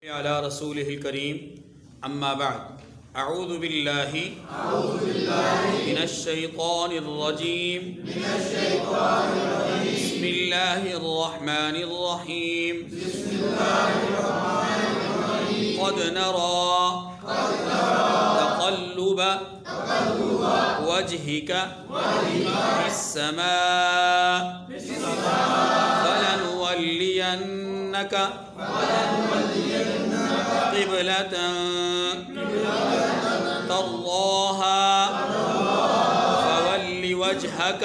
على رسوله الكريم أما بعد أعوذ بالله من الشيطان الرجيم بسم الله الرحمن الرحيم قد نرى تقلب وجهك في السماء فلنولينك قبلة ترضاها فول وجهك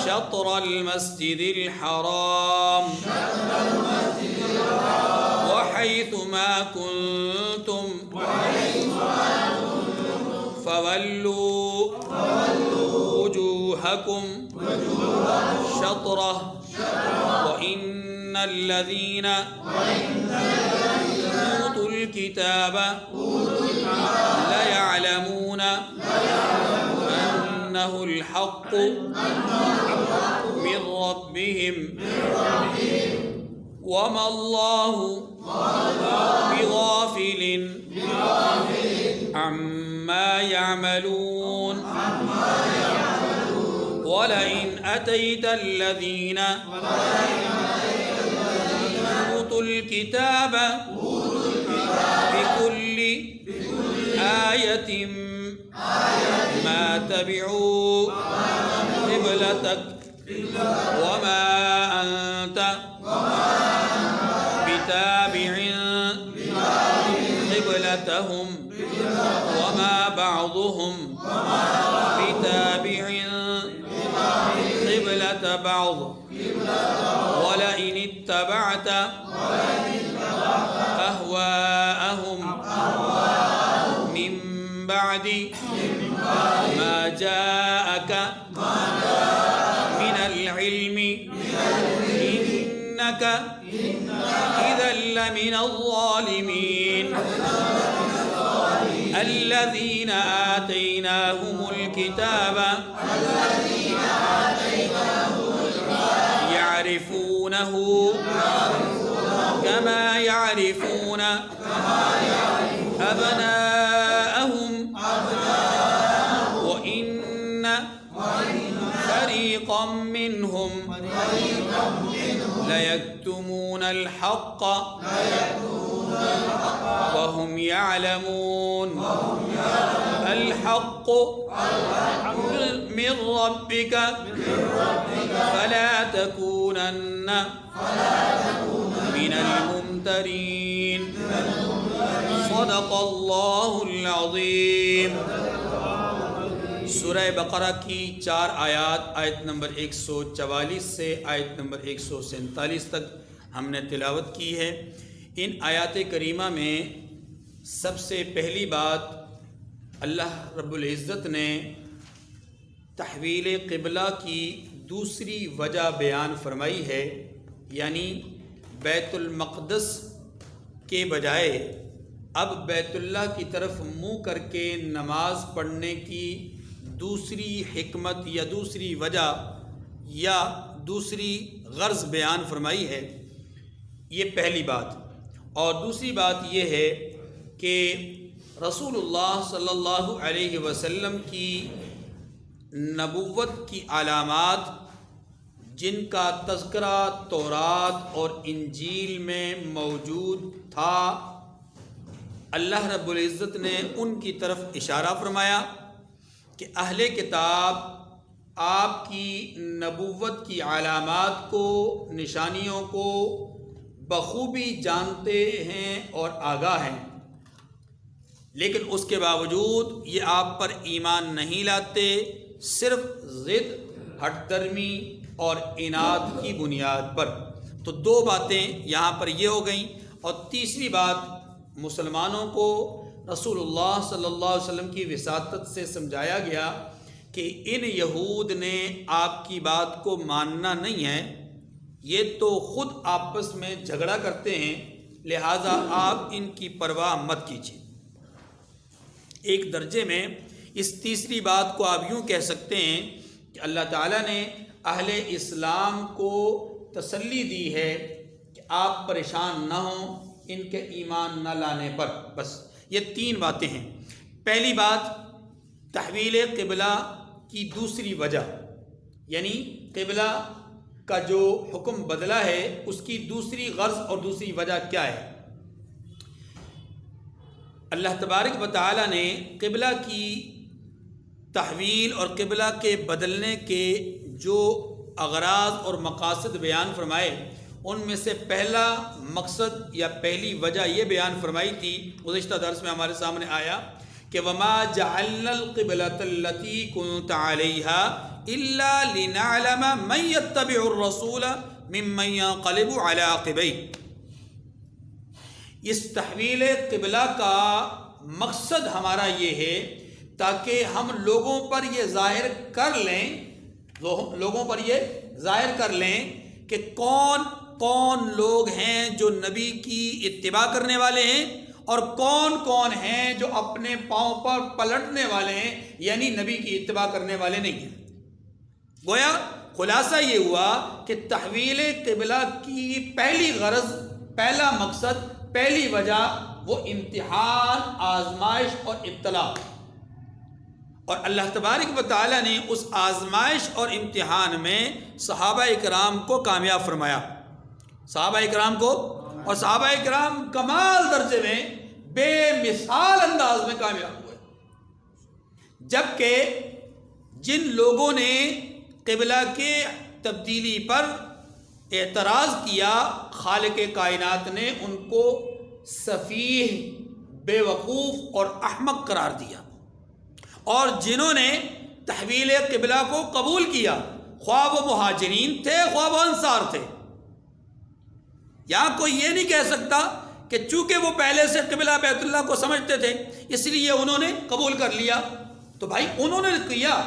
شطر المسجد الحرام وحيث ما كنتم فولوا وجوهكم شطره وإن الذين أوتوا الكتاب ليعلمون أنه الحق من ربهم وما الله بغافل عما يعملون ولئن أتيت الذين أوتوا الكتاب بكل آية ما تبعوا قبلتك وما أنت بتابع قبلتهم وما بعضهم بتابع قبلة بعض ولئن اتبعت أهواءهم من بعد ما جاءك من العلم إنك إذا لمن الظالمين الذين آتيناهم الكتاب يعرفونه كما يعرفون أبناءهم وإن فريقا منهم ليكتمون الحق وهم يعلمون الحق من ربك فلا تكونن من الممترين صدق اللہ العظیم۔ سورہ بقرہ کی 4 آیات، آیت نمبر 144 سے آیت نمبر 147 تک ہم نے تلاوت کی ہے۔ ان آیات کریمہ میں سب سے پہلی بات اللہ رب العزت نے تحویل قبلہ کی دوسری وجہ بیان فرمائی ہے، یعنی بیت المقدس کے بجائے اب بیت اللہ کی طرف منہ کر کے نماز پڑھنے کی دوسری حکمت یا دوسری وجہ یا دوسری غرض بیان فرمائی ہے۔ یہ پہلی بات۔ اور دوسری بات یہ ہے کہ رسول اللہ صلی اللہ علیہ وسلم کی نبوت کی علامات جن کا تذکرہ تورات اور انجیل میں موجود تھا، اللہ رب العزت نے ان کی طرف اشارہ فرمایا کہ اہل کتاب آپ کی نبوت کی علامات کو، نشانیوں کو بخوبی جانتے ہیں اور آگاہ ہیں، لیکن اس کے باوجود یہ آپ پر ایمان نہیں لاتے، صرف ضد، ہٹ درمی اور عناد کی بنیاد پر۔ تو 2 باتیں یہاں پر یہ ہو گئیں۔ اور تیسری بات، مسلمانوں کو رسول اللہ صلی اللہ علیہ وسلم کی وساطت سے سمجھایا گیا کہ ان یہود نے آپ کی بات کو ماننا نہیں ہے، یہ تو خود آپس میں جھگڑا کرتے ہیں، لہٰذا آپ ان کی پرواہ مت کیجیے۔ ایک درجے میں اس تیسری بات کو آپ یوں کہہ سکتے ہیں کہ اللہ تعالیٰ نے اہل اسلام کو تسلی دی ہے کہ آپ پریشان نہ ہوں ان کے ایمان نہ لانے پر۔ بس یہ 3 باتیں ہیں۔ پہلی بات تحویل قبلہ کی دوسری وجہ، یعنی قبلہ کا جو حکم بدلا ہے اس کی دوسری غرض اور دوسری وجہ کیا ہے۔ اللہ تبارک و تعالی نے قبلہ کی تحویل اور قبلہ کے بدلنے کے جو اغراض اور مقاصد بیان فرمائے، ان میں سے پہلا مقصد یا پہلی وجہ یہ بیان فرمائی تھی، گزشتہ درس میں ہمارے سامنے آیا کہ وما جعلنا القبلۃ التي كنت عليها الا لنعلم من يتبع الرسول ممن ينقلب على عقبيه۔ اس تحویل قبلہ کا مقصد ہمارا یہ ہے تاکہ ہم لوگوں پر یہ ظاہر کر لیں کہ کون کون لوگ ہیں جو نبی کی اتباع کرنے والے ہیں اور کون کون ہیں جو اپنے پاؤں پر پلٹنے والے ہیں، یعنی نبی کی اتباع کرنے والے نہیں ہیں۔ گویا خلاصہ یہ ہوا کہ تحویل قبلہ کی پہلی غرض، پہلا مقصد، پہلی وجہ وہ امتحان، آزمائش اور ابتلا، اور اللہ تبارک و تعالیٰ نے اس آزمائش اور امتحان میں صحابہ اکرام کو کامیاب فرمایا، صحابہ اکرام کو، اور صحابہ اکرام کمال درجے میں بے مثال انداز میں کامیاب ہوئے، جبکہ جن لوگوں نے قبلہ کے تبدیلی پر اعتراض کیا، خالق کائنات نے ان کو سفیہ، بے وقوف اور احمق قرار دیا، اور جنہوں نے تحویل قبلہ کو قبول کیا، خواہ وہ مہاجرین تھے خواہ وہ انصار تھے۔ یہاں کوئی یہ نہیں کہہ سکتا کہ چونکہ وہ پہلے سے قبلہ بیت اللہ کو سمجھتے تھے اس لیے انہوں نے قبول کر لیا، تو بھائی انہوں نے کیا،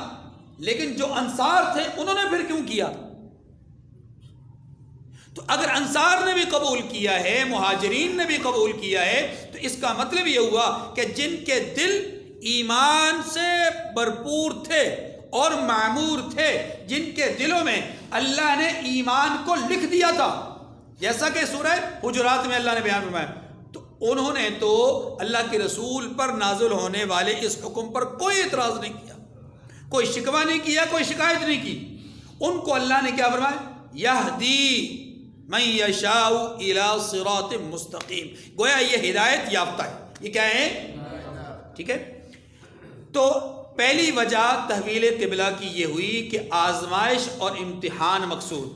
لیکن جو انصار تھے انہوں نے پھر کیوں کیا؟ تو اگر انصار نے بھی قبول کیا ہے، مہاجرین نے بھی قبول کیا ہے، تو اس کا مطلب یہ ہوا کہ جن کے دل ایمان سے بھرپور تھے اور معمور تھے، جن کے دلوں میں اللہ نے ایمان کو لکھ دیا تھا، جیسا کہ سورہ حجرات میں اللہ نے بیان فرمایا، تو انہوں نے تو اللہ کے رسول پر نازل ہونے والے اس حکم پر کوئی اعتراض نہیں کیا، کوئی شکوہ نہیں کیا، کوئی شکایت نہیں کی۔ ان کو اللہ نے کیا فرمایا؟ یہدی من یشاء الی صراط مستقیم، گویا یہ ہدایت یافتہ ہے، یہ کیا ہے؟ ٹھیک ہے۔ تو پہلی وجہ تحویل قبلہ کی یہ ہوئی کہ آزمائش اور امتحان مقصود،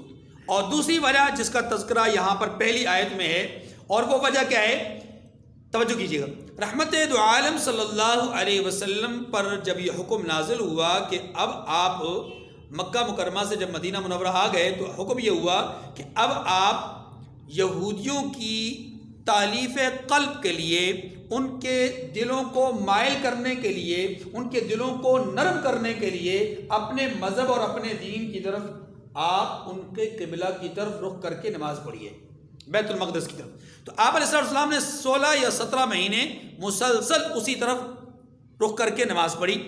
اور دوسری وجہ جس کا تذکرہ یہاں پر پہلی آیت میں ہے، اور وہ وجہ کیا ہے؟ توجہ کیجیے گا، رحمت دو عالم صلی اللہ علیہ وسلم پر جب یہ حکم نازل ہوا کہ اب آپ مکہ مکرمہ سے جب مدینہ منورہ آ گئے تو حکم یہ ہوا کہ اب آپ یہودیوں کی تالیف قلب کے لیے، ان کے دلوں کو مائل کرنے کے لیے، ان کے دلوں کو نرم کرنے کے لیے اپنے مذہب اور اپنے دین کی طرف آپ ان کے قبلہ کی طرف رخ کر کے نماز پڑھیے، بیت المقدس کی طرف۔ تو آپ علیہ السلام نے 16 یا 17 مہینے مسلسل اسی طرف رخ کر کے نماز پڑھی،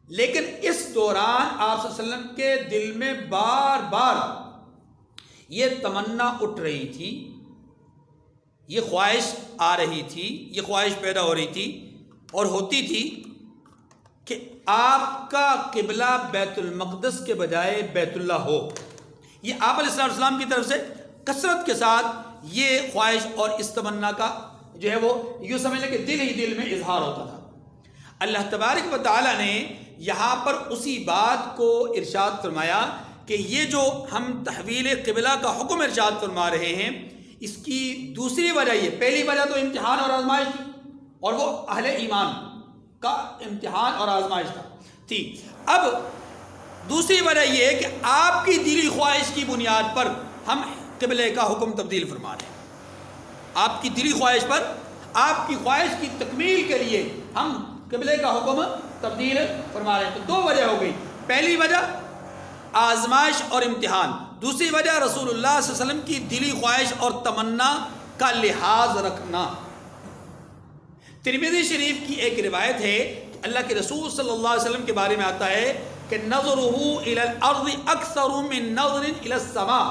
لیکن اس دوران آپ صلی اللہ علیہ وسلم کے دل میں بار بار یہ تمنا اٹھ رہی تھی، یہ خواہش آ رہی تھی، یہ خواہش پیدا ہو رہی تھی اور ہوتی تھی کہ آپ کا قبلہ بیت المقدس کے بجائے بیت اللہ ہو۔ یہ آپ علیہ السلام کی طرف سے کثرت کے ساتھ یہ خواہش اور اس تمنا کا جو ہے وہ یوں سمجھ لیں کہ دل ہی دل میں اظہار ہوتا تھا۔ اللہ تبارک و تعالیٰ نے یہاں پر اسی بات کو ارشاد فرمایا کہ یہ جو ہم تحویل قبلہ کا حکم ارشاد فرما رہے ہیں، اس کی دوسری وجہ یہ، پہلی وجہ تو امتحان اور آزمائش تھی، اور وہ اہل ایمان کا امتحان اور آزمائش تھی۔ اب دوسری وجہ یہ ہے کہ آپ کی دلی خواہش کی بنیاد پر ہم قبلے کا حکم تبدیل فرما رہے ہیں، آپ کی دلی خواہش پر، آپ کی خواہش کی تکمیل کے لیے ہم قبلے کا حکم تبدیل فرما رہے ہیں۔ تو دو وجہ ہو گئی، پہلی وجہ آزمائش اور امتحان، دوسری وجہ رسول اللہ صلی اللہ علیہ وسلم کی دلی خواہش اور تمنا کا لحاظ رکھنا۔ ترمذی شریف کی ایک روایت ہے کہ اللہ کے رسول صلی اللہ علیہ وسلم کے بارے میں آتا ہے کہ نظرہ الی الارض اکثر من نظر الی السماء،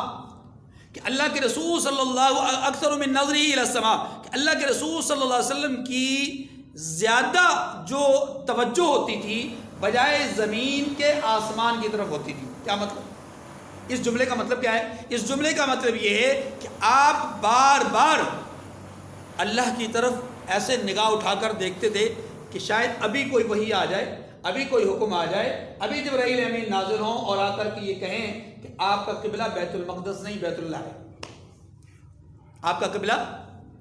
کہ اللہ کے رسول صلی اللہ اکثر من نظری الی السماء، کہ اللہ کے رسول صلی اللہ علیہ وسلم کی زیادہ جو توجہ ہوتی تھی بجائے زمین کے آسمان کی طرف ہوتی تھی۔ کیا مطلب؟ اس جملے کا مطلب کیا ہے؟ اس جملے کا مطلب یہ ہے کہ آپ بار بار اللہ کی طرف ایسے نگاہ اٹھا کر دیکھتے تھے کہ شاید ابھی کوئی وحی آ جائے، ابھی کوئی حکم آ جائے، ابھی جبرائیل امین نازل ہوں اور آ کر کے یہ کہیں کہ آپ کا قبلہ بیت المقدس نہیں بیت اللہ ہے، آپ کا قبلہ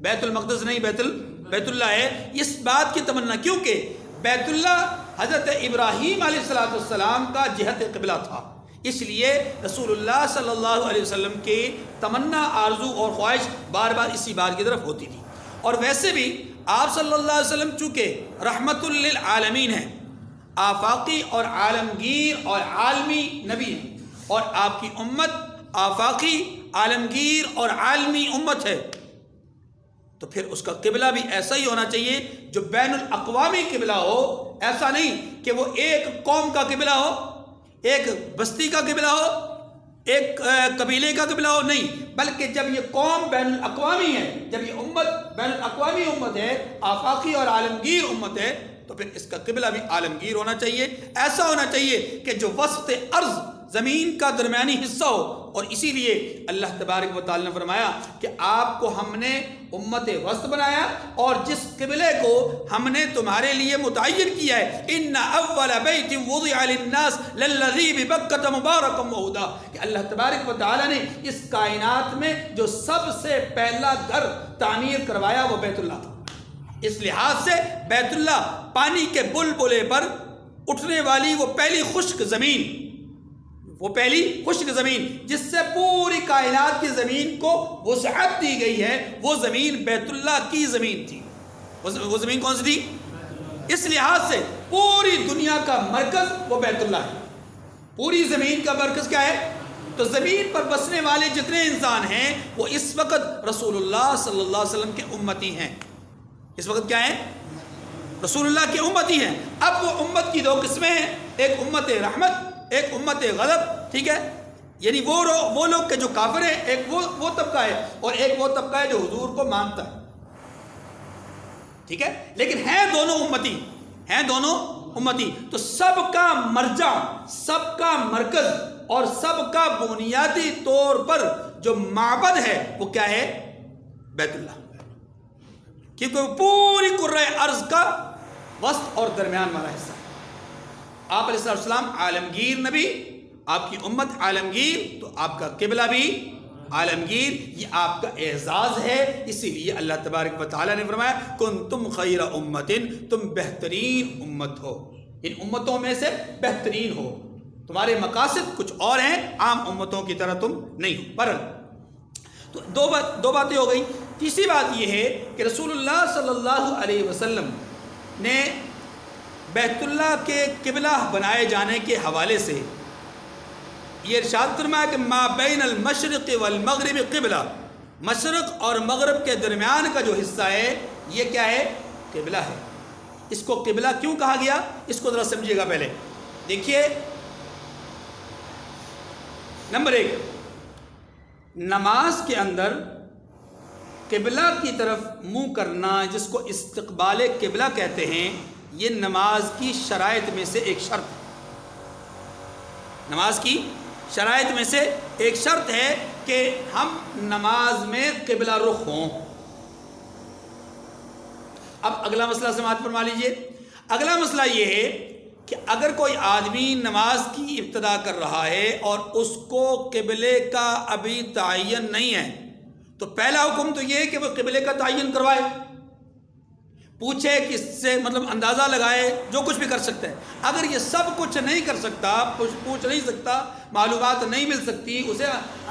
بیت المقدس نہیں بیت اللہ ہے۔ اس بات کی تمنا، کیونکہ بیت اللہ حضرت ابراہیم علیہ السلام کا جہت قبلہ تھا، اس لیے رسول اللہ صلی اللہ علیہ وسلم کی تمنا، آرزو اور خواہش بار بار اسی بات کی طرف ہوتی تھی۔ اور ویسے بھی آپ صلی اللہ علیہ وسلم چونکہ رحمت للعالمین ہیں، آفاقی اور عالمگیر اور عالمی نبی ہیں، اور آپ کی امت آفاقی، عالمگیر اور عالمی امت ہے، تو پھر اس کا قبلہ بھی ایسا ہی ہونا چاہیے جو بین الاقوامی قبلہ ہو۔ ایسا نہیں کہ وہ ایک قوم کا قبلہ ہو، ایک بستی کا قبلہ ہو، ایک قبیلے کا قبلہ ہو، نہیں، بلکہ جب یہ قوم بین الاقوامی ہے، جب یہ امت بین الاقوامی امت ہے، آفاقی اور عالمگیر امت ہے، تو پھر اس کا قبلہ بھی عالمگیر ہونا چاہیے۔ ایسا ہونا چاہیے کہ جو وسط ارض، زمین کا درمیانی حصہ ہو، اور اسی لیے اللہ تبارک و تعالی نے فرمایا کہ آپ کو ہم نے امت وسط بنایا، اور جس قبلے کو ہم نے تمہارے لیے متعین کیا ہے، ان اول بیت وضع للناس للذی ببکۃ مبارکا وہدی، کہ اللہ تبارک و تعالی نے اس کائنات میں جو سب سے پہلا گھر تعمیر کروایا وہ بیت اللہ تھا۔ اس لحاظ سے بیت اللہ پانی کے بلبلے پر اٹھنے والی وہ پہلی خشک زمین جس سے پوری کائنات کی زمین کو وسعت دی گئی ہے، وہ زمین بیت اللہ کی زمین تھی۔ وہ زمین کون سی تھی؟ اس لحاظ سے پوری دنیا کا مرکز وہ بیت اللہ ہے۔ پوری زمین کا مرکز کیا ہے؟ تو زمین پر بسنے والے جتنے انسان ہیں وہ اس وقت رسول اللہ صلی اللہ علیہ وسلم کے امتی ہیں۔ اس وقت کیا ہیں؟ رسول اللہ کے امتی ہیں۔ اب وہ امت کی دو قسمیں ہیں، ایک امت رحمت، ایک امت غضب، ٹھیک ہے؟ یعنی وہ لوگ کہ جو کافر ہیں، ایک وہ طبقہ ہے، اور ایک وہ طبقہ ہے جو حضور کو مانتا ہے، ٹھیک ہے؟ لیکن ہیں دونوں امتی، تو سب کا مرجع، سب کا مرکز اور سب کا بنیادی طور پر جو معبد ہے وہ کیا ہے؟ بیت اللہ، کیونکہ وہ پوری کرۂ ارض کا وسط اور درمیان والا حصہ ہے۔ آپ علیہ السلام عالمگیر نبی، آپ کی امت عالمگیر، تو آپ کا قبلہ بھی عالمگیر، یہ آپ کا اعزاز ہے۔ اسی لیے اللہ تبارک و تعالیٰ نے فرمایا کنتم خیر امت، تم بہترین امت ہو، ان امتوں میں سے بہترین ہو، تمہارے مقاصد کچھ اور ہیں، عام امتوں کی طرح تم نہیں ہو۔ بہرحال تو دو باتیں ہو گئی۔ تیسری بات یہ ہے کہ رسول اللہ صلی اللہ علیہ وسلم نے بیت اللہ کے قبلہ بنائے جانے کے حوالے سے یہ ارشاد فرمایا کہ ما بین المشرق والمغرب قبلہ، مشرق اور مغرب کے درمیان کا جو حصہ ہے یہ کیا ہے؟ قبلہ ہے۔ اس کو قبلہ کیوں کہا گیا؟ اس کو ذرا سمجھیے گا پہلے۔ دیکھیے، نمبر 1، نماز کے اندر قبلہ کی طرف منہ کرنا، جس کو استقبال قبلہ کہتے ہیں، یہ نماز کی شرائط میں سے ایک شرط ہے۔ نماز کی شرائط میں سے ایک شرط ہے کہ ہم نماز میں قبلہ رخ ہوں۔ اب اگلا مسئلہ سماعت فرما لیجئے۔ اگلا مسئلہ یہ ہے کہ اگر کوئی آدمی نماز کی ابتدا کر رہا ہے اور اس کو قبلے کا ابھی تعین نہیں ہے، تو پہلا حکم تو یہ ہے کہ وہ قبلے کا تعین کروائے، پوچھے کس سے، مطلب اندازہ لگائے، جو کچھ بھی کر سکتا ہے۔ اگر یہ سب کچھ نہیں کر سکتا، پوچھ نہیں سکتا، معلومات نہیں مل سکتی اسے،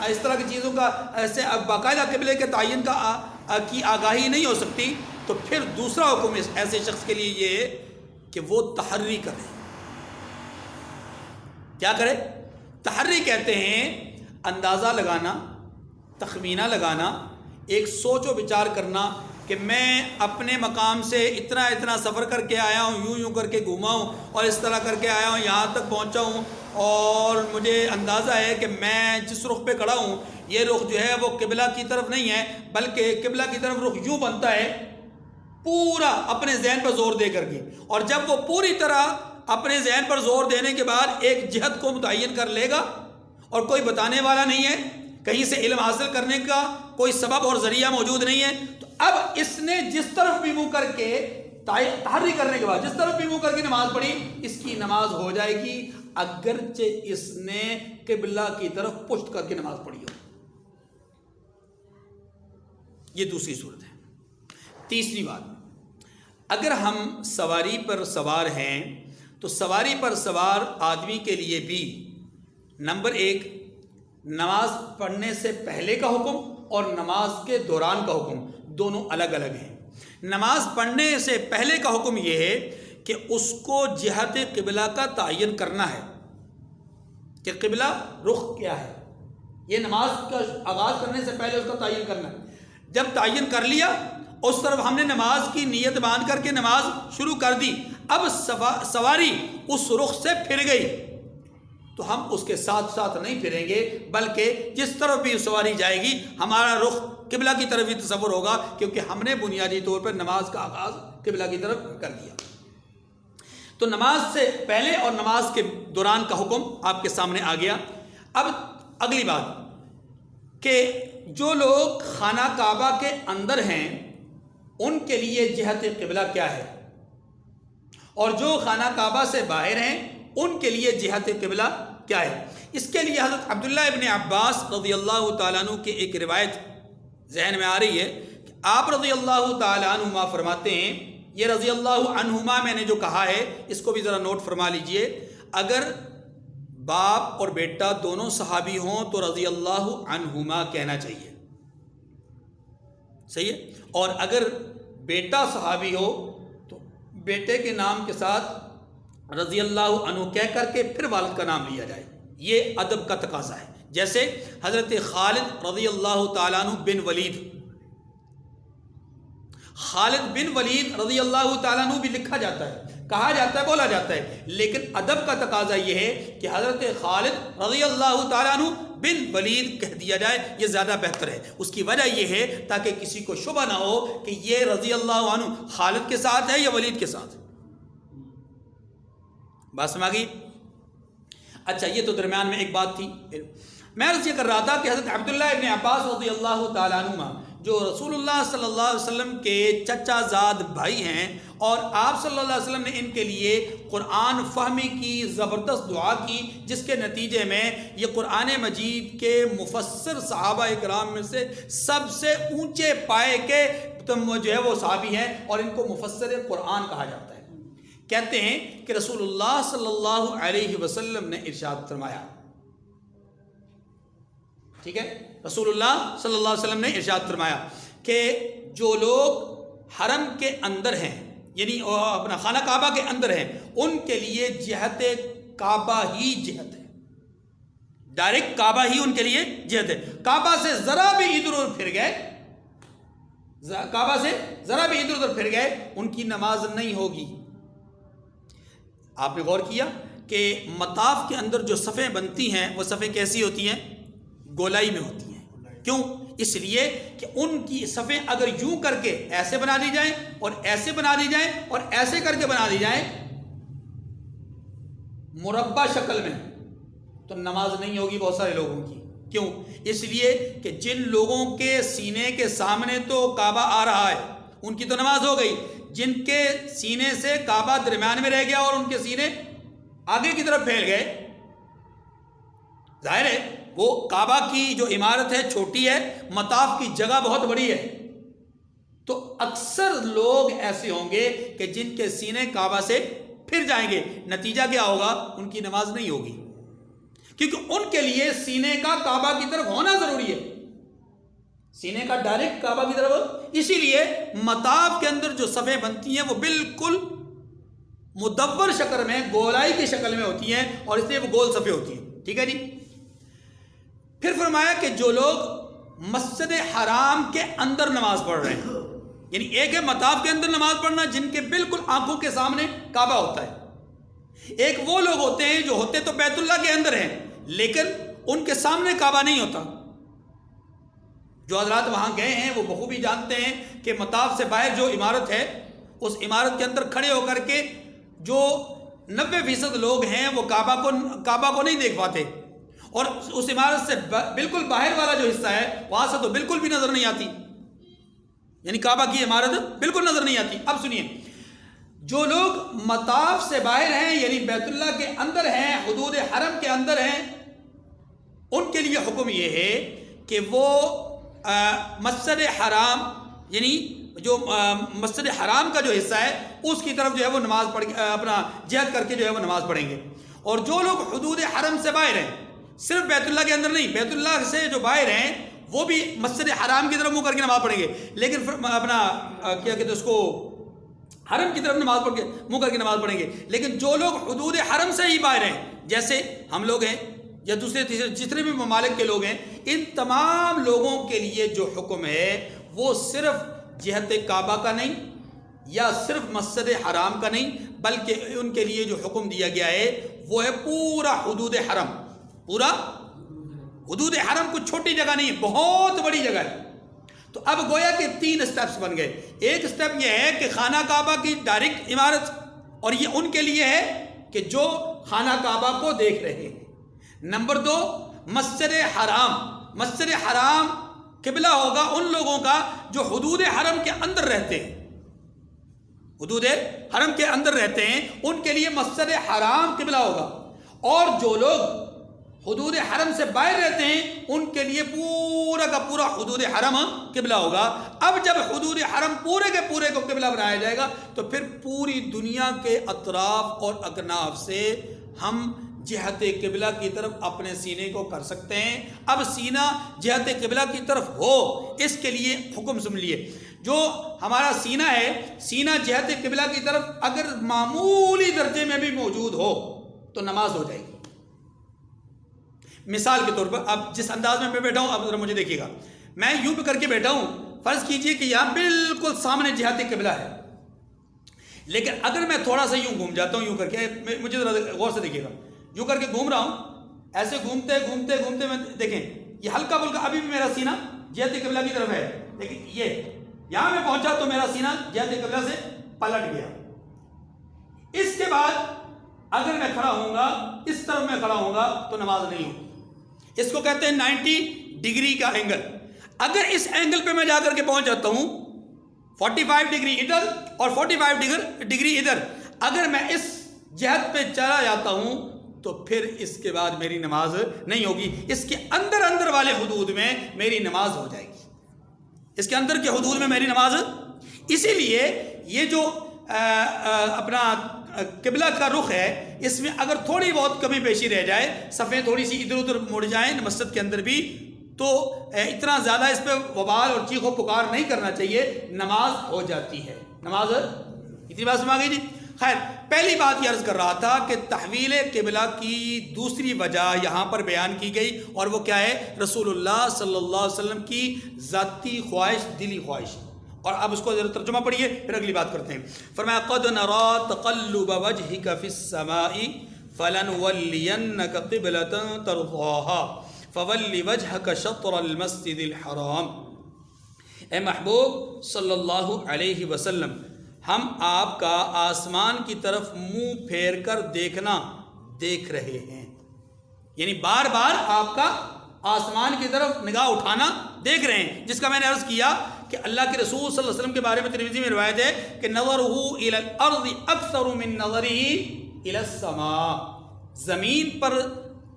اس طرح کی چیزوں کا ایسے باقاعدہ قبلے کے تعین کی آگاہی نہیں ہو سکتی، تو پھر دوسرا حکم ایسے شخص کے لیے یہ ہے کہ وہ تحری کرے۔ کیا کرے؟ تحری کہتے ہیں اندازہ لگانا، تخمینہ لگانا، ایک سوچ و بچار کرنا کہ میں اپنے مقام سے اتنا سفر کر کے آیا ہوں، یوں کر کے گھوما ہوں، اور اس طرح کر کے آیا ہوں، یہاں تک پہنچا ہوں، اور مجھے اندازہ ہے کہ میں جس رخ پہ کھڑا ہوں یہ رخ جو ہے وہ قبلہ کی طرف نہیں ہے، بلکہ قبلہ کی طرف رخ یوں بنتا ہے پورا اپنے ذہن پر زور دے کر کے، اور جب وہ پوری طرح اپنے ذہن پر زور دینے کے بعد ایک جہت کو متعین کر لے گا اور کوئی بتانے والا نہیں ہے، کہیں سے علم حاصل کرنے کا کوئی سبب اور ذریعہ موجود نہیں ہے، تو اب اس نے جس طرف بھی منہ کر کے تحری کرنے کے بعد جس طرف بھی منہ کر کے نماز پڑھی، اس کی نماز ہو جائے گی اگرچہ اس نے قبلہ کی طرف پشت کر کے نماز پڑھی ہو۔ یہ دوسری صورت ہے۔ تیسری بات، اگر ہم سواری پر سوار ہیں تو سواری پر سوار آدمی کے لیے بھی نمبر 1 نماز پڑھنے سے پہلے کا حکم اور نماز کے دوران کا حکم دونوں الگ الگ ہیں۔ نماز پڑھنے سے پہلے کا حکم یہ ہے کہ اس کو جہت قبلہ کا تعین کرنا ہے کہ قبلہ رخ کیا ہے، یہ نماز کا آغاز کرنے سے پہلے اس کا تعین کرنا ہے۔ جب تعین کر لیا، اس طرف ہم نے نماز کی نیت باندھ کر کے نماز شروع کر دی، اب سواری اس رخ سے پھر گئی تو ہم اس کے ساتھ ساتھ نہیں پھریں گے، بلکہ جس طرف بھی سواری جائے گی ہمارا رخ قبلہ کی طرف ہی تصور ہوگا، کیونکہ ہم نے بنیادی طور پر نماز کا آغاز قبلہ کی طرف کر دیا۔ تو نماز سے پہلے اور نماز کے دوران کا حکم آپ کے سامنے آ گیا۔ اب اگلی بات کہ جو لوگ خانہ کعبہ کے اندر ہیں ان کے لیے جہت قبلہ کیا ہے، اور جو خانہ کعبہ سے باہر ہیں ان کے لیے جہت قبلہ کیا ہے۔ اس کے لیے حضرت عبداللہ ابن عباس رضی اللہ تعالیٰ عنہ کی ایک روایت ذہن میں آ رہی ہے کہ آپ رضی اللہ تعالیٰ عنہما فرماتے ہیں، یہ رضی اللہ عنہما میں نے جو کہا ہے اس کو بھی ذرا نوٹ فرما لیجئے، اگر باپ اور بیٹا دونوں صحابی ہوں تو رضی اللہ عنہما کہنا چاہیے، صحیح ہے، اور اگر بیٹا صحابی ہو تو بیٹے کے نام کے ساتھ رضی اللہ عنہ کہہ کر کے پھر والد کا نام لیا جائے، یہ ادب کا تقاضا ہے۔ جیسے حضرت خالد رضی اللہ تعالیٰ عنہ بن ولید، خالد بن ولید رضی اللہ تعالیٰ عنہ بھی لکھا جاتا ہے، کہا جاتا ہے، بولا جاتا ہے، لیکن ادب کا تقاضا یہ ہے کہ حضرت خالد رضی اللہ تعالیٰ عنہ بن ولید کہہ دیا جائے، یہ زیادہ بہتر ہے۔ اس کی وجہ یہ ہے تاکہ کسی کو شبہ نہ ہو کہ یہ رضی اللہ عنہ خالد کے ساتھ ہے یا ولید کے ساتھ۔ بات سمجھ گئی؟ اچھا، یہ تو درمیان میں ایک بات تھی۔ میں عرض یہ کر رہا تھا کہ حضرت عبداللہ ابن عباس رضی اللہ تعالیٰ عنہما جو رسول اللہ صلی اللہ علیہ وسلم کے چچا زاد بھائی ہیں، اور آپ صلی اللہ علیہ وسلم نے ان کے لیے قرآن فہمی کی زبردست دعا کی، جس کے نتیجے میں یہ قرآن مجید کے مفسر صحابہ اکرام میں سے سب سے اونچے پائے کے جو ہے وہ صحابی ہیں، اور ان کو مفسر قرآن کہا جاتا ہے۔ کہتے ہیں کہ رسول اللہ صلی اللہ علیہ وسلم نے ارشاد فرمایا، ٹھیک ہے، رسول اللہ صلی اللہ علیہ وسلم نے ارشاد فرمایا کہ جو لوگ حرم کے اندر ہیں، یعنی اپنا خانہ کعبہ کے اندر ہیں، ان کے لیے جہت کعبہ ہی جہت ہے، ڈائریکٹ کعبہ ہی ان کے لیے جہت ہے۔ کعبہ سے ذرا بھی ادھر ادھر پھر گئے، کعبہ سے ذرا بھی ادھر ادھر پھر گئے، ان کی نماز نہیں ہوگی۔ آپ نے غور کیا کہ مطاف کے اندر جو صفیں بنتی ہیں وہ صفیں کیسی ہوتی ہیں؟ گولائی میں ہوتی ہیں۔ کیوں؟ اس لیے کہ ان کی صفیں اگر یوں کر کے ایسے بنا دی جائیں اور ایسے بنا دی جائیں اور ایسے کر کے بنا دی جائیں مربع شکل میں، تو نماز نہیں ہوگی بہت سارے لوگوں کی۔ کیوں؟ اس لیے کہ جن لوگوں کے سینے کے سامنے تو کعبہ آ رہا ہے ان کی تو نماز ہو گئی، جن کے سینے سے کعبہ درمیان میں رہ گیا اور ان کے سینے آگے کی طرف پھیل گئے، ظاہر ہے وہ کعبہ کی جو عمارت ہے چھوٹی ہے، مطاف کی جگہ بہت بڑی ہے، تو اکثر لوگ ایسے ہوں گے کہ جن کے سینے کعبہ سے پھر جائیں گے، نتیجہ کیا ہوگا؟ ان کی نماز نہیں ہوگی، کیونکہ ان کے لیے سینے کا کعبہ کی طرف ہونا ضروری ہے، سینے کا ڈائریکٹ کعبہ کی طرف۔ اسی لیے مطاف کے اندر جو صفیں بنتی ہیں وہ بالکل مدور شکل میں، گولائی کی شکل میں ہوتی ہیں، اور اس لیے وہ گول صفیں ہوتی ہیں، ٹھیک ہے جی۔ پھر فرمایا کہ جو لوگ مسجد حرام کے اندر نماز پڑھ رہے ہیں، یعنی ایک ہے مطاف کے اندر نماز پڑھنا جن کے بالکل آنکھوں کے سامنے کعبہ ہوتا ہے، ایک وہ لوگ ہوتے ہیں جو ہوتے تو بیت اللہ کے اندر ہیں لیکن ان کے سامنے کعبہ نہیں ہوتا، جو حضرات وہاں گئے ہیں وہ بخوبی جانتے ہیں کہ مطاف سے باہر جو عمارت ہے اس عمارت کے اندر کھڑے ہو کر کے جو 90% لوگ ہیں وہ کعبہ کو نہیں دیکھ پاتے، اور اس عمارت سے بالکل باہر والا جو حصہ ہے وہاں سے تو بالکل بھی نظر نہیں آتی، یعنی کعبہ کی عمارت بالکل نظر نہیں آتی۔ اب سنیے، جو لوگ مطاف سے باہر ہیں یعنی بیت اللہ کے اندر ہیں، حدود حرم کے اندر ہیں، ان کے لیے حکم یہ ہے کہ وہ مسجد حرام یعنی جو مسجد حرام کا جو حصہ ہے اس کی طرف جو ہے وہ نماز پڑھ اپنا جہت کر کے جو ہے وہ نماز پڑھیں گے۔ اور جو لوگ حدود حرم سے باہر ہیں، صرف بیت اللہ کے اندر نہیں، بیت اللہ سے جو باہر ہیں وہ بھی مسجد حرام کی طرف منہ کر کے نماز پڑھیں گے، لیکن اپنا کیا کہتے ہیں اس کو، حرم کی طرف نماز پڑھ کے منہ کر کے نماز پڑھیں گے۔ لیکن جو لوگ حدود حرم سے ہی باہر ہیں، جیسے ہم لوگ ہیں یا دوسرے تیسرے جتنے بھی ممالک کے لوگ ہیں، ان تمام لوگوں کے لیے جو حکم ہے وہ صرف جہت کعبہ کا نہیں یا صرف مسجد حرام کا نہیں، بلکہ ان کے لیے جو حکم دیا گیا ہے وہ ہے پورا حدود حرم۔ پورا حدود حرم کچھ چھوٹی جگہ نہیں ہے، بہت بڑی جگہ ہے۔ تو اب گویا کہ 3 سٹیپس بن گئے۔ ایک سٹیپ یہ ہے کہ خانہ کعبہ کی ڈائریکٹ عمارت، اور یہ ان کے لیے ہے کہ جو خانہ کعبہ کو دیکھ رہے ہیں۔ نمبر 2، مسجد حرام۔ مسجد حرام قبلہ ہوگا ان لوگوں کا جو حدود حرم کے اندر رہتے ہیں، حدود حرم کے اندر رہتے ہیں، ان کے لیے مسجد حرام قبلہ ہوگا۔ اور جو لوگ حدود حرم سے باہر رہتے ہیں ان کے لیے پورا کا پورا حدود حرم قبلہ ہوگا۔ اب جب حدود حرم پورے کے پورے کو قبلہ بنایا جائے گا تو پھر پوری دنیا کے اطراف اور اکناف سے ہم جہت قبلہ کی طرف اپنے سینے کو کر سکتے ہیں۔ اب سینہ جہت قبلہ کی طرف ہو، اس کے لیے حکم سن لیے۔ جو ہمارا سینہ ہے، سینہ جہت قبلہ کی طرف اگر معمولی درجے میں بھی موجود ہو تو نماز ہو جائے گی۔ مثال کے طور پر اب جس انداز میں بیٹھا ہوں، اب ذرا مجھے دیکھیے گا، میں یوں بھی کر کے بیٹھا ہوں، فرض کیجئے کہ یہاں بالکل سامنے جہت قبلہ ہے، لیکن اگر میں تھوڑا سا یوں گھوم جاتا ہوں، یوں کر کے، مجھے ذرا غور سے دیکھیے گا، یوں کر کے گھوم رہا ہوں، ایسے گھومتے گھومتے گھومتے میں دیکھیں یہ ہلکا پھلکا ابھی بھی میرا سینہ جہت قبلہ کی طرف ہے، لیکن یہ یہاں میں پہنچا تو میرا سینہ جہت قبلہ سے پلٹ گیا۔ اس کے بعد اگر میں کھڑا ہوں گا، اس طرف میں کھڑا ہوں گا تو نماز نہیں ہوگی۔ اس کو کہتے ہیں 90 ڈگری کا اینگل۔ اگر اس اینگل پہ میں جا کر کے پہنچ جاتا ہوں 45 ڈگری ادھر اور 45 ڈگری ادھر، اگر میں اس جہت پہ چلا جاتا ہوں تو پھر اس کے بعد میری نماز نہیں ہوگی۔ اس کے اندر اندر والے حدود میں میری نماز ہو جائے گی، اس کے اندر کے حدود میں میری نماز۔ اسی لیے یہ جو اپنا قبلہ کا رخ ہے، اس میں اگر تھوڑی بہت کمی بیشی رہ جائے، صفیں تھوڑی سی ادھر ادھر مڑ جائیں مسجد کے اندر بھی، تو اتنا زیادہ اس پہ وبال اور چیخ و پکار نہیں کرنا چاہیے، نماز ہو جاتی ہے۔ نماز اتنی بات سمجھ گئی جی؟ خیر، پہلی بات یہ عرض کر رہا تھا کہ تحویل قبلہ کی دوسری وجہ یہاں پر بیان کی گئی، اور وہ کیا ہے؟ رسول اللہ صلی اللہ علیہ وسلم کی ذاتی خواہش، دلی خواہش۔ اور اب اس کو ذرا ترجمہ پڑھیے، پھر اگلی بات کرتے ہیں۔ فرمایا قد نرى تقلب وجهك في السماء فلنولينك قبلة ترضاها فول وجهك شطر المسجد الحرام۔ اے محبوب صلی اللہ علیہ وسلم، ہم آپ کا آسمان کی طرف منہ پھیر کر دیکھنا دیکھ رہے ہیں، یعنی بار بار آپ کا آسمان کی طرف نگاہ اٹھانا دیکھ رہے ہیں، جس کا میں نے عرض کیا کہ اللہ کے رسول صلی اللہ علیہ وسلم کے بارے میں ترمذی میں روایت ہے کہ نظرہ الی الارض اکثر من نظرہ الی السماء، زمین پر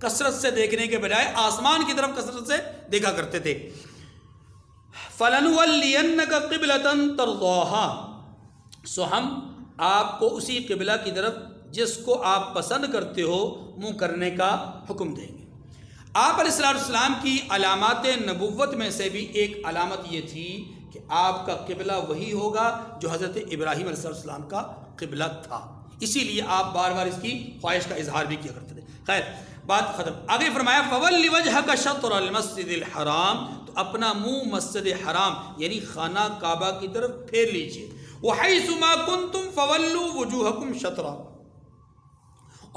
کثرت سے دیکھنے کے بجائے آسمان کی طرف کثرت سے دیکھا کرتے تھے۔ فَلَنُوَلِّيَنَّكَ قِبْلَةً تَرْضَاهَا، سو ہم آپ کو اسی قبلہ کی طرف جس کو آپ پسند کرتے ہو منہ کرنے کا حکم دیں گے۔ آپ علیہ السلام کی علامات نبوت میں سے بھی ایک علامت یہ تھی کہ آپ کا قبلہ وہی ہوگا جو حضرت ابراہیم علیہ السلام کا قبلہ تھا، اسی لیے آپ بار بار اس کی خواہش کا اظہار بھی کیا کرتے تھے۔ خیر، بات ختم۔ آگے فرمایا فَوَلِّ وَجْهَكَ شَطْرَ الْمَسْجِدِ الْحَرَامِ، تو اپنا منہ مسجد حرام یعنی خانہ کعبہ کی طرف پھیر لیجئے۔ وَحَيْثُ مَا كُنْتُمْ فَوَلُّوا وُجُوهَكُمْ شَطْرًا،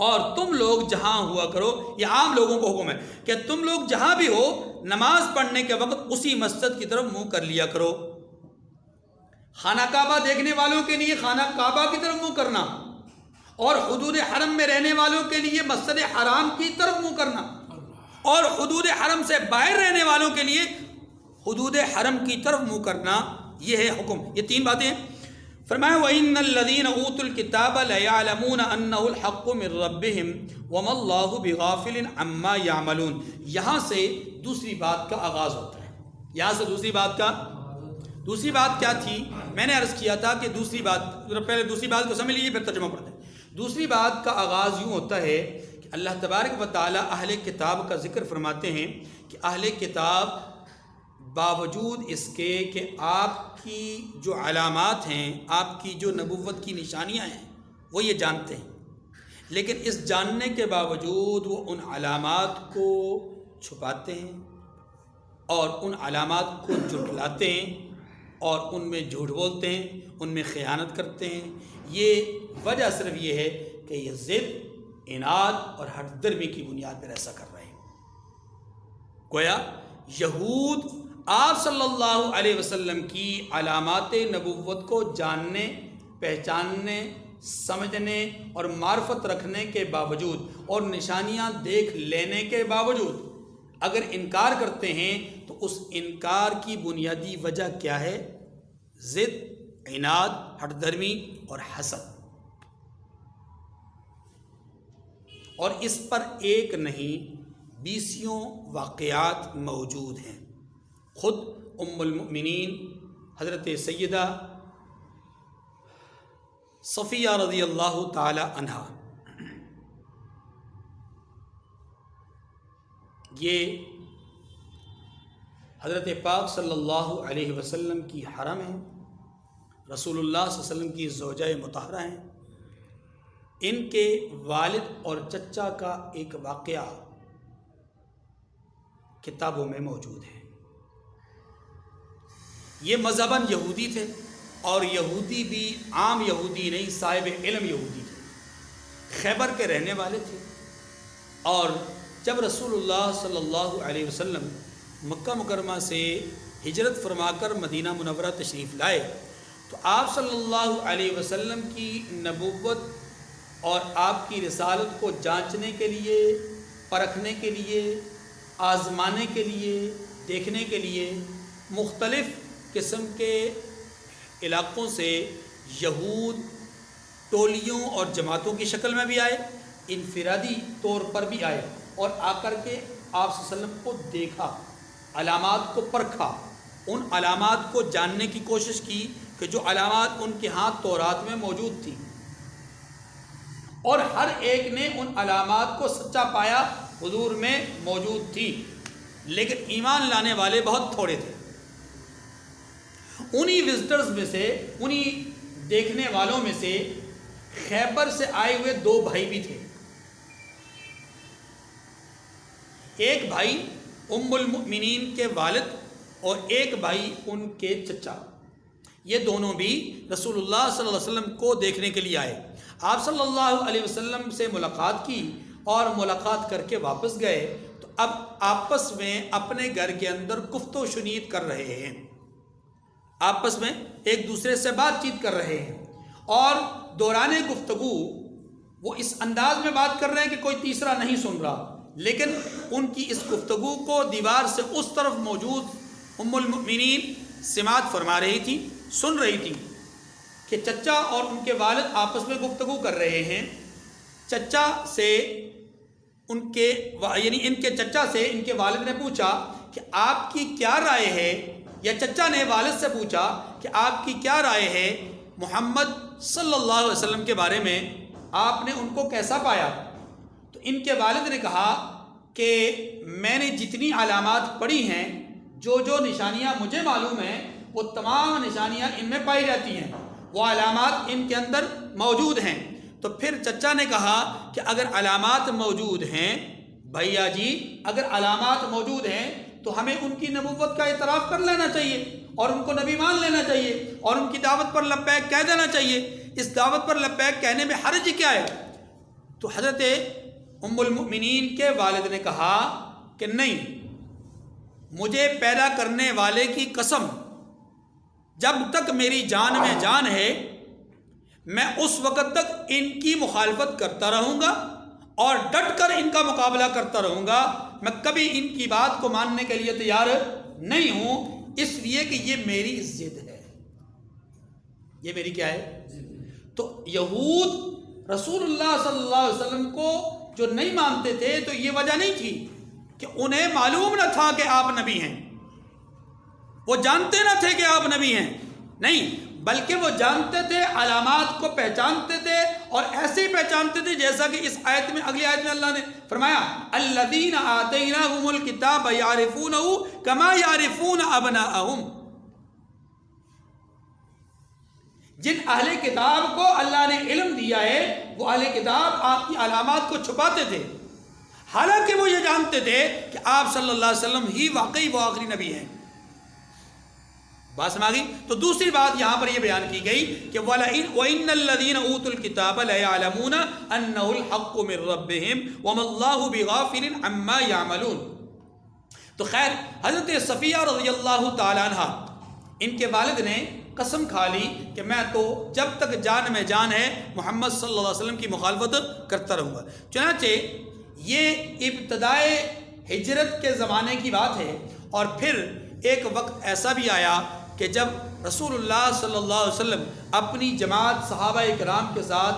اور تم لوگ جہاں ہوا کرو، یہ عام لوگوں کو حکم ہے کہ تم لوگ جہاں بھی ہو نماز پڑھنے کے وقت اسی مسجد کی طرف منہ کر لیا کرو۔ خانہ کعبہ دیکھنے والوں کے لیے خانہ کعبہ کی طرف منہ کرنا، اور حدود حرم میں رہنے والوں کے لیے مسجد حرام کی طرف منہ کرنا، اور حدود حرم سے باہر رہنے والوں کے لیے حدود حرم کی طرف منہ کرنا، یہ ہے حکم۔ یہ تین باتیں ہیں۔ فرمایا وَإِنَّ الَّذِينَ أُوتُوا الْكِتَابَ لَيَعْلَمُونَ أَنَّهُ الْحَقُّ مِنْ رَبِّهِمْ وَمَا اللَّهُ بِغَافِلٍ عَمَّا يَعْمَلُونَ۔ یہاں سے دوسری بات کا آغاز ہوتا ہے۔ یہاں سے دوسری بات کیا تھی؟ میں نے عرض کیا تھا کہ پہلے دوسری بات کو سمجھ لیجیے، پھر ترجمہ پڑھتے ہیں۔ دوسری بات کا آغاز یوں ہوتا ہے کہ اللہ تبارک و تعالی اہل کتاب کا ذکر فرماتے ہیں کہ اہل کتاب باوجود اس کے کہ آپ کی جو علامات ہیں، آپ کی جو نبوت کی نشانیاں ہیں، وہ یہ جانتے ہیں، لیکن اس جاننے کے باوجود وہ ان علامات کو چھپاتے ہیں اور ان علامات کو جھٹلاتے ہیں اور ان میں جھوٹ بولتے ہیں، ان میں خیانت کرتے ہیں۔ یہ وجہ صرف یہ ہے کہ یہ ضد، عناد اور ہٹ درمی کی بنیاد پر ایسا کر رہے ہیں۔ گویا یہود آپ صلی اللہ علیہ وسلم کی علامات نبوت کو جاننے، پہچاننے، سمجھنے اور معرفت رکھنے کے باوجود اور نشانیاں دیکھ لینے کے باوجود اگر انکار کرتے ہیں تو اس انکار کی بنیادی وجہ کیا ہے؟ ضد، عناد، ہٹ درمی اور حسد۔ اور اس پر ایک نہیں 20 واقعات موجود ہیں۔ خود ام المؤمنین حضرت سیدہ صفیہ رضی اللہ تعالی عنہا، یہ حضرت پاک صلی اللہ علیہ وسلم کی حرم ہیں، رسول اللہ صلی اللہ علیہ وسلم کی زوجہ مطہرہ ہیں۔ ان کے والد اور چچا کا ایک واقعہ کتابوں میں موجود ہے۔ یہ مذہباً یہودی تھے، اور یہودی بھی عام یہودی نہیں، صاحب علم یہودی تھے، خیبر کے رہنے والے تھے۔ اور جب رسول اللہ صلی اللہ علیہ وسلم مکہ مکرمہ سے ہجرت فرما کر مدینہ منورہ تشریف لائے تو آپ صلی اللہ علیہ وسلم کی نبوت اور آپ کی رسالت کو جانچنے کے لیے، پرکھنے کے لیے، آزمانے کے لیے، دیکھنے کے لیے مختلف قسم کے علاقوں سے یہود ٹولیوں اور جماعتوں کی شکل میں بھی آئے، انفرادی طور پر بھی آئے، اور آ کر کے آپ صلی اللہ علیہ وسلم کو دیکھا، علامات کو پرکھا، ان علامات کو جاننے کی کوشش کی کہ جو علامات ان کے ہاتھ تورات میں موجود تھیں، اور ہر ایک نے ان علامات کو سچا پایا، حضور میں موجود تھی، لیکن ایمان لانے والے بہت تھوڑے تھے۔ انہی وزٹرز میں سے، انہی دیکھنے والوں میں سے خیبر سے آئے ہوئے 2 بھائی بھی تھے۔ ایک بھائی ام المؤمنین کے والد اور ایک بھائی ان کے چچا، یہ دونوں بھی رسول اللہ صلی اللہ علیہ وسلم کو دیکھنے کے لیے آئے۔ آپ صلی اللہ علیہ وسلم سے ملاقات کی اور ملاقات کر کے واپس گئے تو اب آپس میں اپنے گھر کے اندر گفت و شنید کر رہے ہیں، آپس میں ایک دوسرے سے بات چیت کر رہے ہیں، اور دوران گفتگو وہ اس انداز میں بات کر رہے ہیں کہ کوئی تیسرا نہیں سن رہا، لیکن ان کی اس گفتگو کو دیوار سے اس طرف موجود ام المؤمنین سماعت فرما رہی تھی، سن رہی تھی کہ چچا اور ان کے والد آپس میں گفتگو کر رہے ہیں۔ چچا سے ان کے چچا سے ان کے والد نے پوچھا کہ آپ کی کیا رائے ہے، یا چچا نے والد سے پوچھا کہ آپ کی کیا رائے ہے محمد صلی اللہ علیہ وسلم کے بارے میں، آپ نے ان کو کیسا پایا؟ تو ان کے والد نے کہا کہ میں نے جتنی علامات پڑھی ہیں، جو نشانیاں مجھے معلوم ہیں، وہ تمام نشانیاں ان میں پائی جاتی ہیں، وہ علامات ان کے اندر موجود ہیں۔ تو پھر چچا نے کہا کہ اگر علامات موجود ہیں بھیا جی، اگر علامات موجود ہیں تو ہمیں ان کی نبوت کا اعتراف کر لینا چاہیے اور ان کو نبی مان لینا چاہیے اور ان کی دعوت پر لبیک کہہ دینا چاہیے۔ اس دعوت پر لبیک کہنے میں حرج کیا ہے؟ تو حضرت ام المؤمنین کے والد نے کہا کہ نہیں، مجھے پیدا کرنے والے کی قسم، جب تک میری جان میں جان ہے میں اس وقت تک ان کی مخالفت کرتا رہوں گا اور ڈٹ کر ان کا مقابلہ کرتا رہوں گا. میں کبھی ان کی بات کو ماننے کے لیے تیار نہیں ہوں، اس لیے کہ یہ میری ضد ہے. یہ میری کیا ہے؟ تو یہود رسول اللہ صلی اللہ علیہ وسلم کو جو نہیں مانتے تھے تو یہ وجہ نہیں تھی کہ انہیں معلوم نہ تھا کہ آپ نبی ہیں، وہ جانتے نہ تھے کہ آپ نبی ہیں، نہیں، بلکہ وہ جانتے تھے، علامات کو پہچانتے تھے، اور ایسے ہی پہچانتے تھے جیسا کہ اس آیت میں، اگلی آیت میں اللہ نے فرمایا الذین آتیناہم الکتاب یعرفونہ کما یعرفون ابناءہم. جن اہل کتاب کو اللہ نے علم دیا ہے وہ اہل کتاب آپ کی علامات کو چھپاتے تھے، حالانکہ وہ یہ جانتے تھے کہ آپ صلی اللہ علیہ وسلم ہی واقعی وہ آخری نبی ہیں. بات سمجھ گئی؟ تو دوسری بات یہاں پر یہ بیان کی گئی کہ وَإِنَّ الَّذِينَ أُوتُوا الْكِتَابَ لَيَعْلَمُونَ أَنَّهُ الْحَقُّ مِنْ رَبِّهِمْ وَمَا اللَّهُ بِغَافِلٍ عَمَّا يَعْمَلُونَ. تو خیر حضرت صفیہ رضی اللہ تعالیٰ عنہ، ان کے والد نے قسم کھا لی کہ میں تو جب تک جان میں جان ہے محمد صلی اللہ علیہ وسلم کی مخالفت کرتا رہوں گا. چنانچہ یہ ابتدائے ہجرت کے زمانے کی بات ہے، اور پھر ایک وقت ایسا بھی آیا کہ جب رسول اللہ صلی اللہ علیہ وسلم اپنی جماعت صحابہ کرام کے ساتھ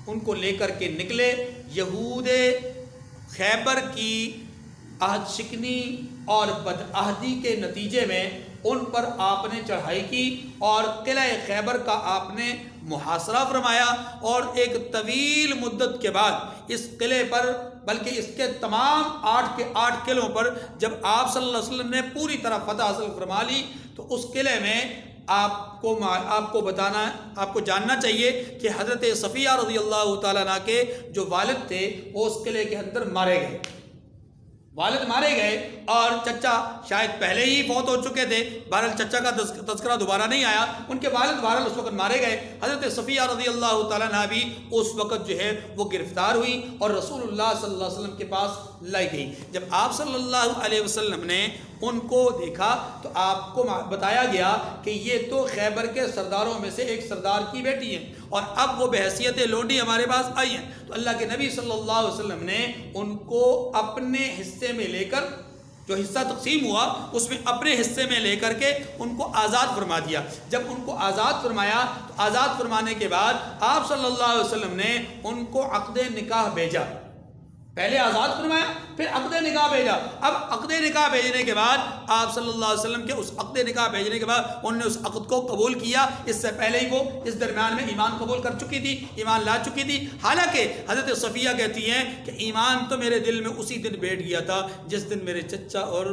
ان کو لے کر کے نکلے، یہود خیبر کی عہد شکنی اور بدعہدی کے نتیجے میں ان پر آپ نے چڑھائی کی اور قلعہ خیبر کا آپ نے محاصرہ فرمایا، اور ایک طویل مدت کے بعد اس قلعے پر، بلکہ اس کے تمام 8 کے 8 قلعوں پر جب آپ صلی اللہ علیہ وسلم نے پوری طرح فتح حاصل فرما لی، تو اس قلعے میں آپ کو جاننا چاہیے کہ حضرت صفیہ رضی اللہ تعالیٰ عنہ کے جو والد تھے وہ اس قلعے کے اندر مارے گئے. والد مارے گئے اور چچا شاید پہلے ہی فوت ہو چکے تھے، بہرحال چچا کا تذکرہ دوبارہ نہیں آیا، ان کے والد بہرحال اس وقت مارے گئے. حضرت صفیہ رضی اللہ تعالیٰ عنہ بھی اس وقت جو ہے وہ گرفتار ہوئی اور رسول اللہ صلی اللہ علیہ وسلم کے پاس لائی گئی. جب آپ صلی اللہ علیہ وسلم نے ان کو دیکھا تو آپ کو بتایا گیا کہ یہ تو خیبر کے سرداروں میں سے ایک سردار کی بیٹی ہیں، اور اب وہ بحیثیت لونڈی ہمارے پاس آئی ہیں. تو اللہ کے نبی صلی اللہ علیہ وسلم نے ان کو اپنے حصے میں لے کر، جو حصہ تقسیم ہوا اس میں اپنے حصے میں لے کر کے ان کو آزاد فرما دیا. جب ان کو آزاد فرمایا تو آزاد فرمانے کے بعد آپ صلی اللہ علیہ وسلم نے ان کو عقد نکاح بھیجا. پہلے آزاد فرمایا پھر عقد نکاح بھیجا. اب عقد نکاح بھیجنے کے بعد آپ صلی اللہ علیہ وسلم کے اس عقد نکاح بھیجنے کے بعد انہوں نے اس عقد کو قبول کیا. اس سے پہلے ہی وہ اس درمیان میں ایمان قبول کر چکی تھی، ایمان لا چکی تھی. حالانکہ حضرت صفیہ کہتی ہیں کہ ایمان تو میرے دل میں اسی دن بیٹھ گیا تھا جس دن میرے چچا اور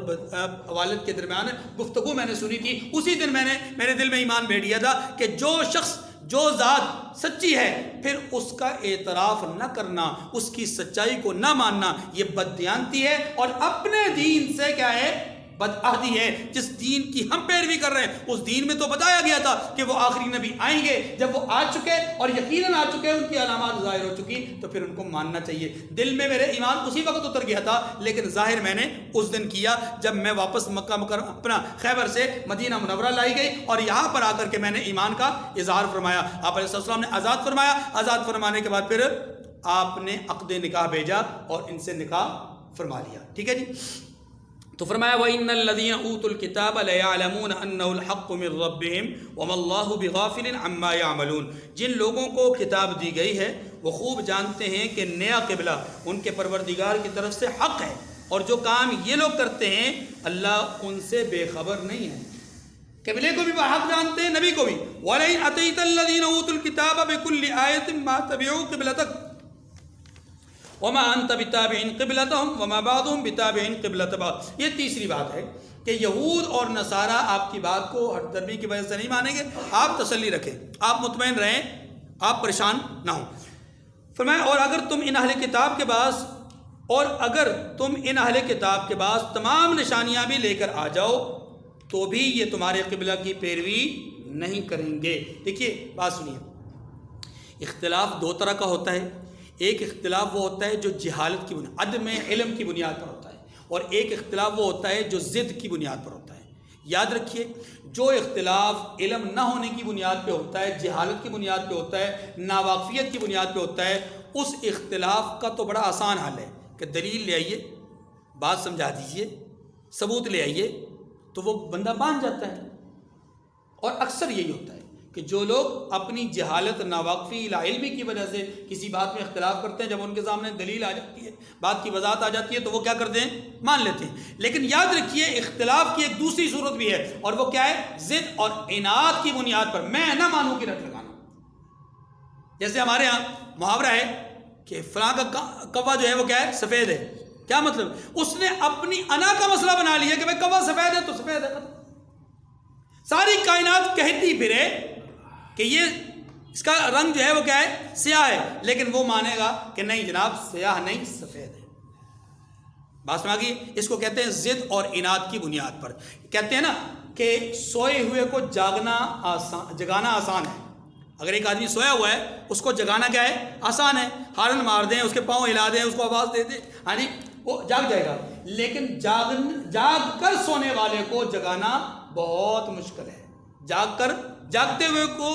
والد کے درمیان گفتگو میں نے سنی تھی، اسی دن میرے دل میں ایمان بیٹھ گیا تھا کہ جو شخص، جو ذات سچی ہے پھر اس کا اعتراف نہ کرنا، اس کی سچائی کو نہ ماننا، یہ بددیانتی ہے اور اپنے دین سے کیا ہے؟ بدعہدی ہے. جس دین کی ہم پیروی کر رہے ہیں اس دین میں تو بتایا گیا تھا کہ وہ آخری نبی آئیں گے. جب وہ آ چکے اور یقیناً آ چکے، ان کی علامات ظاہر ہو چکی، تو پھر ان کو ماننا چاہیے. دل میں میرے ایمان اسی وقت اتر گیا تھا، لیکن ظاہر میں نے اس دن کیا جب میں واپس مکہ مکرمہ اپنا خیبر سے مدینہ منورہ لائی گئی اور یہاں پر آ کر کے میں نے ایمان کا اظہار فرمایا. آپ علیہ السلام نے آزاد فرمایا. آزاد فرمانے کے بعد پھر آپ نے عقد نکاح بھیجا اور ان سے نکاح فرما لیا. ٹھیک ہے جی. تو فرمایا وَإِنَّ الَّذِينَ أُوتُوا الْكِتَابَ لَيَعْلَمُونَ أَنَّهُ الْحَقُّ مِنْ رَبِّهِمْ وَمَا اللَّهُ بِغَافِلٍ عَمَّا يَعْمَلُونَ. جن لوگوں کو کتاب دی گئی ہے وہ خوب جانتے ہیں کہ نیا قبلہ ان کے پروردگار کی طرف سے حق ہے، اور جو کام یہ لوگ کرتے ہیں اللہ ان سے بے خبر نہیں ہے. قبلے کو بھی حق جانتے ہیں، نبی کو بھی. وَلَئِنْ أَتَيْتَ الَّذِينَ أُوتُوا الْكِتَابَ بِكُلِّ آيَةٍ مَا تَبِعُوا قِبْلَتَكَ وما انت بتابع قبلتهم وما بعضهم بتابع قبلة بعض. یہ تیسری بات ہے کہ یہود اور نصارہ آپ کی بات کو ہٹ درمی کی وجہ سے نہیں مانیں گے. آپ تسلی رکھیں، آپ مطمئن رہیں، آپ پریشان نہ ہوں. فرمایا اور اگر تم ان اہل کتاب کے پاس تمام نشانیاں بھی لے کر آ جاؤ تو بھی یہ تمہارے قبلہ کی پیروی نہیں کریں گے. دیکھیے بات سنیے، اختلاف دو طرح کا ہوتا ہے. ایک اختلاف وہ ہوتا ہے جو جہالت کی بنیاد، عدم علم کی بنیاد پر ہوتا ہے، اور ایک اختلاف وہ ہوتا ہے جو ضد کی بنیاد پر ہوتا ہے۔ یاد رکھیے، جو اختلاف علم نہ ہونے کی بنیاد پہ ہوتا ہے، جہالت کی بنیاد پہ ہوتا ہے، ناواقفیت کی بنیاد پہ ہوتا ہے، اس اختلاف کا تو بڑا آسان حل ہے کہ دلیل لے آئیے، بات سمجھا دیجئے، ثبوت لے آئیے، تو وہ بندہ مان جاتا ہے۔ اور اکثر یہی ہوتا ہے کہ جو لوگ اپنی جہالت، ناواقفی، لا علمی کی وجہ سے کسی بات میں اختلاف کرتے ہیں، جب ان کے سامنے دلیل آ جاتی ہے، بات کی وضاحت آ جاتی ہے، تو وہ کیا کرتے ہیں؟ مان لیتے ہیں۔ لیکن یاد رکھیے، اختلاف کی ایک دوسری صورت بھی ہے، اور وہ کیا ہے؟ ضد اور عناد کی بنیاد پر میں نہ مانوں کی رٹ لگانا۔ جیسے ہمارے ہاں محاورہ ہے کہ فلاں کا کوا جو ہے وہ کیا ہے؟ سفید ہے۔ کیا مطلب؟ اس نے اپنی انا کا مسئلہ بنا لیا کہ بھائی کوا سفید ہے تو سفید ہے۔ ساری کائنات کہتی پھرے کہ یہ اس کا رنگ جو ہے وہ کیا ہے؟ سیاہ ہے، لیکن وہ مانے گا کہ نہیں جناب، سیاہ نہیں، سفید ہے۔ بات سمجھ گئی؟ اس کو کہتے ہیں ضد اور عناد کی بنیاد پر۔ کہتے ہیں نا کہ سوئے ہوئے کو جگانا آسان ہے۔ اگر ایک آدمی سویا ہوا ہے، اس کو جگانا کیا ہے؟ آسان ہے۔ ہارن مار دیں، اس کے پاؤں ہلا دیں، اس کو آواز دے دیں، ہاں جی، وہ جاگ جائے گا۔ لیکن جاگ کر سونے والے کو جگانا بہت مشکل ہے۔ جاگتے ہوئے کو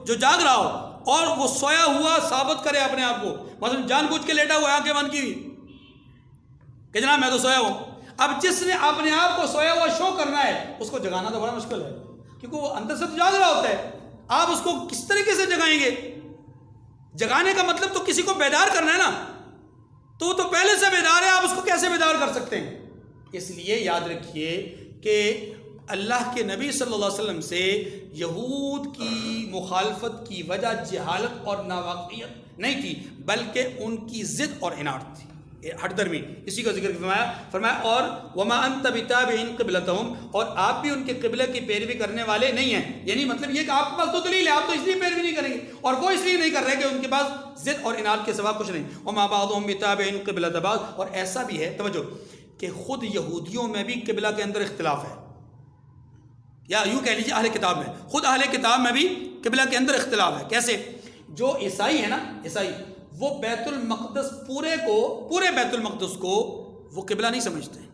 جو جاگ رہا ہو اور وہ سویا ہوا ثابت کرے اپنے آپ کو، مثلا جان بوجھ کے لیٹا ہوا ہے، آنکھیں بند کی ہوئی کہ جناب میں تو سویا ہوں، اب جس نے اپنے آپ کو سویا ہوا شو کرنا ہے، اس کو جگانا تو بڑا مشکل ہے، کیونکہ وہ اندر سے تو جاگ رہا ہوتا ہے۔ آپ اس کو کس طریقے سے جگائیں گے؟ جگانے کا مطلب تو کسی کو بیدار کرنا ہے نا، تو وہ تو پہلے سے بیدار ہے، آپ اس کو کیسے بیدار کر سکتے ہیں؟ اس لیے یاد رکھیے کہ اللہ کے نبی صلی اللہ علیہ وسلم سے یہود کی مخالفت کی وجہ جہالت اور ناواقفیت نہیں تھی، بلکہ ان کی ضد اور عناد تھی، ہٹ درمی۔ اسی کا ذکر فرمایا اور وما انت بتابع قبلتهم، اور آپ بھی ان کے قبلے کی پیروی کرنے والے نہیں ہیں۔ یعنی مطلب یہ کہ آپ کے پاس تو دلیل ہے، آپ تو اس لیے پیروی نہیں کریں گے، اور وہ اس لیے نہیں کر رہے کہ ان کے پاس ضد اور عناد کے سوا کچھ نہیں۔ وما بعضهم بتابع قبلة بعض، اور ایسا بھی ہے، توجہ، کہ خود یہودیوں میں بھی قبلہ کے اندر اختلاف ہے، یا یوں کہہ لیجیے اہل کتاب میں، خود اہل کتاب میں بھی قبلہ کے اندر اختلاف ہے۔ کیسے؟ جو عیسائی ہے نا، عیسائی، وہ بیت المقدس پورے بیت المقدس کو وہ قبلہ نہیں سمجھتے ہیں،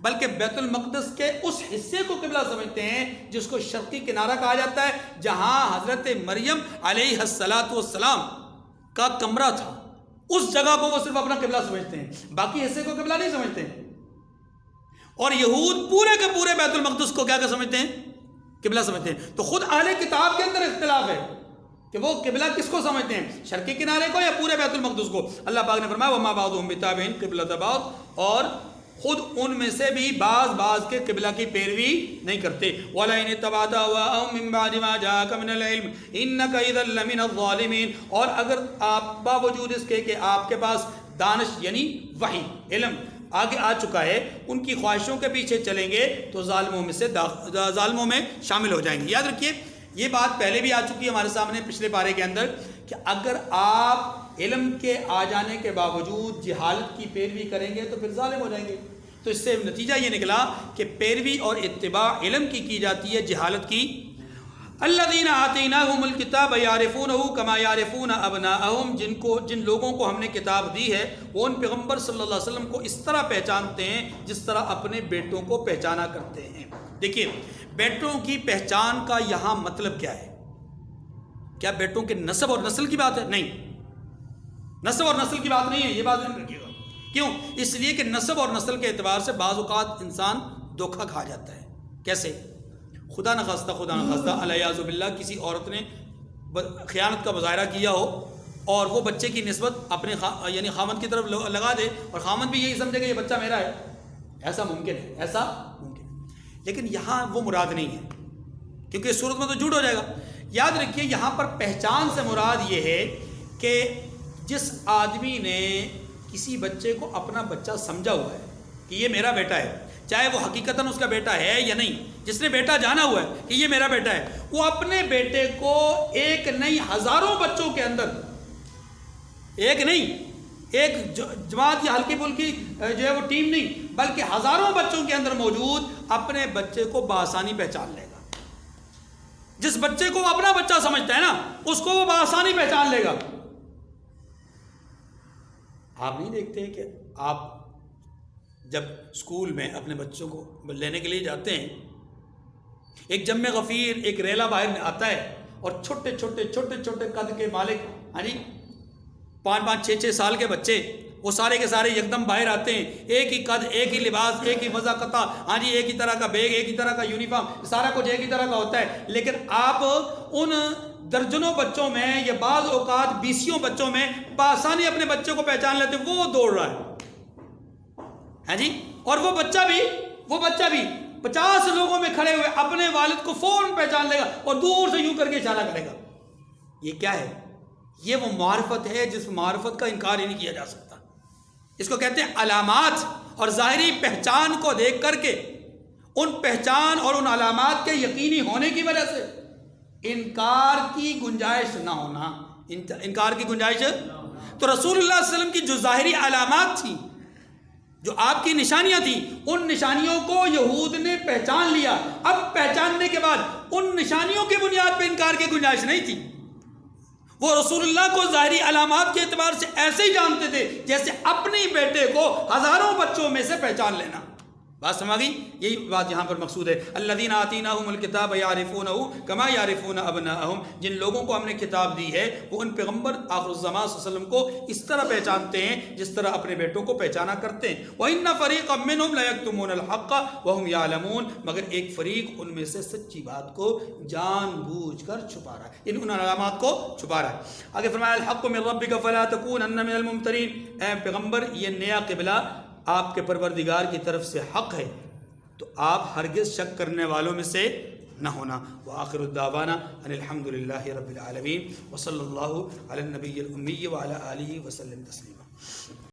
بلکہ بیت المقدس کے اس حصے کو قبلہ سمجھتے ہیں جس کو شرقی کنارہ کہا جاتا ہے، جہاں حضرت مریم علیہ السلام کا کمرہ تھا، اس جگہ کو وہ صرف اپنا قبلہ سمجھتے ہیں، باقی حصے کو قبلہ نہیں سمجھتے ہیں۔ اور یہود پورے کے پورے بیت المقدس کو کیا سمجھتے ہیں؟ قبلہ سمجھتے ہیں۔ تو خود اہل کتاب کے اندر اختلاف ہے کہ وہ قبلہ کس کو سمجھتے ہیں، شرقی کنارے کو یا پورے بیت المقدس کو۔ اللہ پاک نے فرمایا وما بعضهم بتابع قبلة بعض، اور خود ان میں سے بھی بعض کے قبلہ کی پیروی نہیں کرتے۔ وَلَئِنِ اتَّبَعْتَ أَهْوَاءَهُم مِّن بَعْدِ مَا جَاءَكَ مِنَ الْعِلْمِ إِنَّكَ إِذًا لَّمِنَ الظَّالِمِينَ، اور اگر آپ باوجود اس کے کہ آپ کے پاس دانش یعنی وحی، علم آگے آ چکا ہے، ان کی خواہشوں کے پیچھے چلیں گے تو ظالموں میں شامل ہو جائیں گے۔ یاد رکھیے، یہ بات پہلے بھی آ چکی ہے ہمارے سامنے پچھلے پارے کے اندر، کہ اگر آپ علم کے آ جانے کے باوجود جہالت کی پیروی کریں گے تو پھر ظالم ہو جائیں گے۔ تو اس سے نتیجہ یہ نکلا کہ پیروی اور اتباع علم کی جاتی ہے، جہالت کی۔ الذین آتیناہم الکتاب یعرفونہ کما یعرفون ابناءہم، جن لوگوں کو ہم نے کتاب دی ہے وہ ان پیغمبر صلی اللہ علیہ وسلم کو اس طرح پہچانتے ہیں جس طرح اپنے بیٹوں کو پہچانا کرتے ہیں۔ دیکھیے، بیٹوں کی پہچان کا یہاں مطلب کیا ہے؟ کیا بیٹوں کے نسب اور نسل کی بات ہے؟ نہیں، نسب اور نسل کی بات نہیں ہے، یہ بات ذہن رکھیے گا۔ کیوں؟ اس لیے کہ نسب اور نسل کے اعتبار سے بعض اوقات انسان دھوکہ کھا جاتا ہے۔ کیسے؟ خدا نخواستہ علیہ باللہ کسی عورت نے خیانت کا مظاہرہ کیا ہو اور وہ بچے کی نسبت اپنے یعنی خامند کی طرف لگا دے، اور خامند بھی یہی سمجھے کہ یہ بچہ میرا ہے۔ ایسا ممکن ہے، ایسا ممکن ہے، لیکن یہاں وہ مراد نہیں ہے، کیونکہ اس صورت میں تو جھوٹ ہو جائے گا۔ یاد رکھیے، یہاں پر پہچان سے مراد یہ ہے کہ جس آدمی نے کسی بچے کو اپنا بچہ سمجھا ہوا ہے کہ یہ میرا بیٹا ہے، چاہے وہ حقیقتاً اس کا بیٹا ہے یا نہیں، جس نے بیٹا جانا ہوا ہے کہ یہ میرا بیٹا ہے، وہ اپنے بیٹے کو ایک نہیں ہزاروں بچوں کے اندر، ایک نہیں ایک جماعت یا ہلکی پھلکی جو ہے وہ ٹیم نہیں، بلکہ ہزاروں بچوں کے اندر موجود اپنے بچے کو بآسانی پہچان لے گا۔ جس بچے کو وہ اپنا بچہ سمجھتا ہے نا، اس کو وہ بآسانی پہچان لے گا۔ آپ نہیں دیکھتے کہ آپ جب اسکول میں اپنے بچوں کو لینے کے لیے جاتے ہیں، ایک جم غفیر ایک ریلا باہر آتا ہے اور چھوٹے چھوٹے قد کے مالک، ہاں جی 5 6 سال کے بچے، وہ سارے کے سارے یکدم باہر آتے ہیں، ایک ہی قد، ایک ہی لباس، ایک ہی وضاقتہ، ہاں جی ایک ہی طرح کا بیگ، ایک ہی طرح کا یونیفارم، سارا کچھ ایک ہی طرح کا ہوتا ہے، لیکن آپ ان درجنوں بچوں میں یا بعض اوقات 20 بچوں میں بآسانی اپنے بچے کو پہچان لیتے، وہ دوڑ رہا ہے، ہاں جی، اور وہ بچہ بھی 50 لوگوں میں کھڑے ہوئے اپنے والد کو فوراً پہچان لے گا اور دور سے یوں کر کے اشارہ کرے گا۔ یہ کیا ہے؟ یہ وہ معرفت ہے جس معرفت کا انکار ہی نہیں کیا جا سکتا۔ اس کو کہتے ہیں علامات، اور ظاہری پہچان کو دیکھ کر کے ان پہچان اور ان علامات کے یقینی ہونے کی وجہ سے انکار کی گنجائش نہ ہونا، انکار کی گنجائش۔ تو رسول اللہ صلی اللہ علیہ وسلم کی جو ظاہری علامات تھیں، جو آپ کی نشانیاں تھیں، ان نشانیوں کو یہود نے پہچان لیا۔ اب پہچاننے کے بعد ان نشانیوں کی بنیاد پہ انکار کی گنجائش نہیں تھی۔ وہ رسول اللہ کو ظاہری علامات کے اعتبار سے ایسے ہی جانتے تھے جیسے اپنے بیٹے کو ہزاروں بچوں میں سے پہچان لینا۔ بات سمجھ گئی؟ یہی بات یہاں پر مقصود ہے۔ الذین آتیناہم الکتاب یعرفونہ کما یعرفون ابناءہم، جن لوگوں کو ہم نے کتاب دی ہے وہ ان پیغمبر آخر الزمان صلی اللہ علیہ وسلم کو اس طرح پہچانتے ہیں جس طرح اپنے بیٹوں کو پہچانا کرتے ہیں۔ وَإِنَّ فَرِيقًا مِّنْهُمْ لَيَكْتُمُونَ الْحَقَّ وَهُمْ يَعْلَمُونَ، مگر ایک فریق ان میں سے سچی بات کو جان بوجھ کر چھپا رہا ہے، ان علامات کو چھپا رہا ہے۔ آگے فرمایا الحق من ربک فلا تکونن من الممترین، اے پیغمبر یہ نیا قبلہ آپ کے پروردگار کی طرف سے حق ہے تو آپ ہرگز شک کرنے والوں میں سے نہ ہونا۔ وآخر الدعوانا ان الحمد للہ رب العالمین وصلی اللہ علی النبی الأمی وعلی آلہ وسلم تسلیما۔